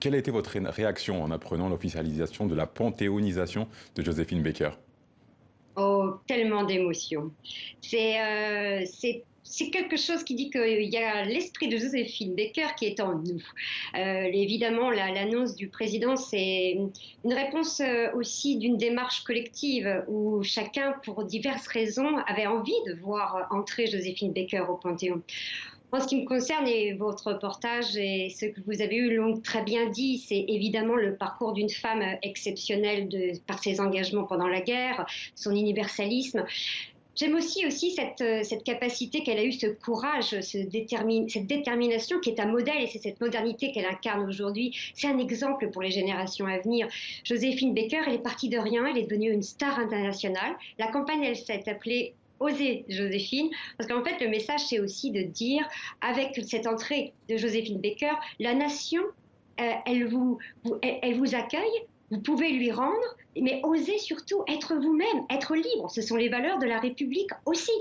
Quelle a été votre réaction en apprenant l'officialisation de la panthéonisation de Joséphine Baker? Oh, tellement d'émotions. C'est quelque chose qui dit qu'il y a l'esprit de Joséphine Baker qui est en nous. Évidemment, l'annonce du président, c'est une réponse aussi d'une démarche collective où chacun, pour diverses raisons, avait envie de voir entrer Joséphine Baker au Panthéon. En ce qui me concerne et votre reportage et ce que vous avez eu l'ont très bien dit, c'est évidemment le parcours d'une femme exceptionnelle par ses engagements pendant la guerre, son universalisme. J'aime aussi cette capacité qu'elle a eue, ce courage, cette détermination qui est un modèle et c'est cette modernité qu'elle incarne aujourd'hui. C'est un exemple pour les générations à venir. Joséphine Baker, elle est partie de rien, elle est devenue une star internationale. La campagne, elle s'est appelée Oser Joséphine, parce qu'en fait, le message, c'est aussi de dire, avec cette entrée de Joséphine Baker, la nation, elle vous accueille, vous pouvez lui rendre, mais osez surtout être vous-même, être libre. Ce sont les valeurs de la République aussi.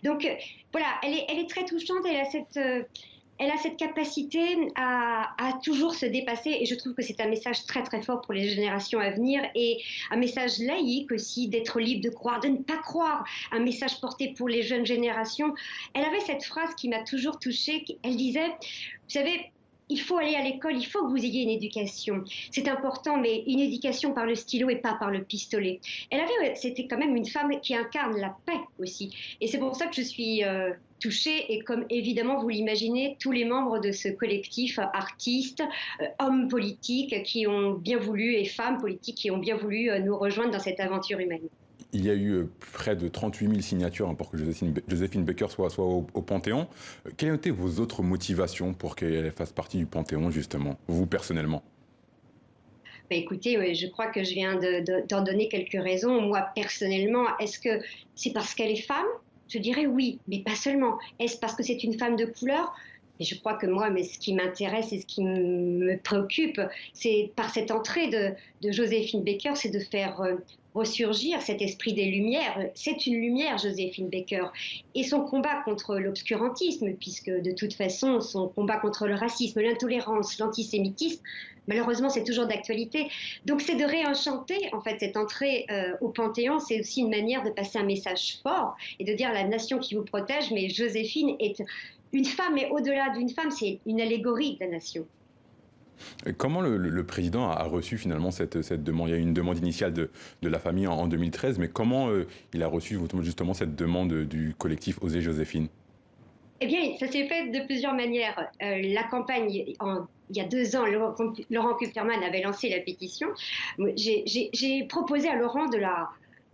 Donc voilà, elle est très touchante, elle a cette capacité à toujours se dépasser et je trouve que c'est un message très très fort pour les générations à venir et un message laïque aussi, d'être libre de croire, de ne pas croire, un message porté pour les jeunes générations. Elle avait cette phrase qui m'a toujours touchée, elle disait, vous savez, il faut aller à l'école, il faut que vous ayez une éducation. C'est important, mais une éducation par le stylo et pas par le pistolet. C'était quand même une femme qui incarne la paix aussi. Et c'est pour ça que je suis touchée, et comme évidemment vous l'imaginez, tous les membres de ce collectif, artistes, hommes politiques qui ont bien voulu, et femmes politiques qui ont bien voulu nous rejoindre dans cette aventure humaine. Il y a eu près de 38 000 signatures pour que Joséphine Baker soit au Panthéon. Quelles ont été vos autres motivations pour qu'elle fasse partie du Panthéon, justement, vous personnellement? Bah, écoutez, ouais, je crois que je viens d'en donner quelques raisons. Moi, personnellement, est-ce que c'est parce qu'elle est femme? Je dirais oui, mais pas seulement. Est-ce parce que c'est une femme de couleur? Et je crois que moi, mais ce qui m'intéresse et ce qui me préoccupe, c'est par cette entrée de Joséphine Baker, c'est de faire ressurgir cet esprit des Lumières. C'est une lumière, Joséphine Baker. Et son combat contre l'obscurantisme, puisque de toute façon, son combat contre le racisme, l'intolérance, l'antisémitisme, malheureusement, c'est toujours d'actualité. Donc, c'est de réenchanter, en fait, cette entrée au Panthéon. C'est aussi une manière de passer un message fort et de dire à la nation qui vous protège, mais Joséphine est une femme, mais au-delà d'une femme, c'est une allégorie de la nation. Et comment le président a reçu finalement cette demande? Il y a eu une demande initiale de la famille en 2013, mais comment il a reçu justement cette demande du collectif Oser Joséphine? Eh bien, ça s'est fait de plusieurs manières. La campagne, il y a 2 ans, Laurent Kupferman avait lancé la pétition. J'ai proposé à Laurent de la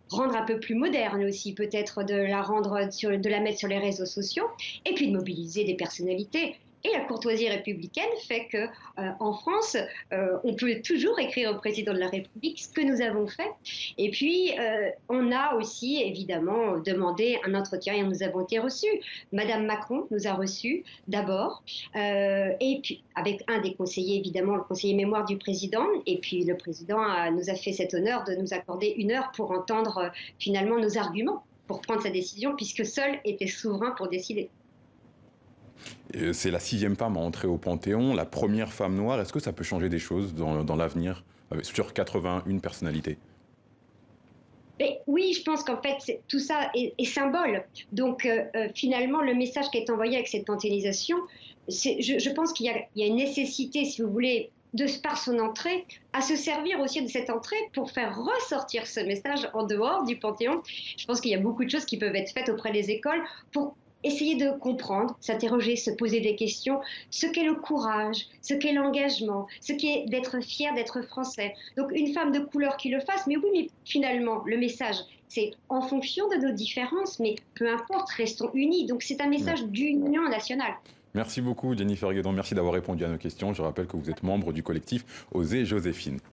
rendre un peu plus moderne aussi, peut-être de la mettre sur les réseaux sociaux, et puis de mobiliser des personnalités. Et la courtoisie républicaine fait que, en France, on peut toujours écrire au président de la République, ce que nous avons fait. Et puis, on a aussi évidemment demandé un entretien et nous avons été reçus. Madame Macron nous a reçus d'abord, et puis avec un des conseillers, évidemment, le conseiller mémoire du président. Et puis le président nous a fait cet honneur de nous accorder 1 heure pour entendre finalement nos arguments pour prendre sa décision, puisque seul était souverain pour décider. C'est la 6e femme à entrer au Panthéon, la première femme noire. Est-ce que ça peut changer des choses dans l'avenir sur 81 personnalités? Mais oui, je pense qu'en fait, tout ça est symbole. Donc, finalement, le message qui est envoyé avec cette panthéonisation, je pense qu'il y a une nécessité, si vous voulez, par son entrée, à se servir aussi de cette entrée pour faire ressortir ce message en dehors du Panthéon. Je pense qu'il y a beaucoup de choses qui peuvent être faites auprès des écoles pour essayer de comprendre, s'interroger, se poser des questions, ce qu'est le courage, ce qu'est l'engagement, ce qu'est d'être fier d'être français. Donc une femme de couleur qui le fasse, mais oui, mais finalement, le message, c'est en fonction de nos différences, mais peu importe, restons unis. Donc c'est un message d'union nationale. Merci beaucoup Jennifer Guédon, merci d'avoir répondu à nos questions. Je rappelle que vous êtes membre du collectif Oser Joséphine.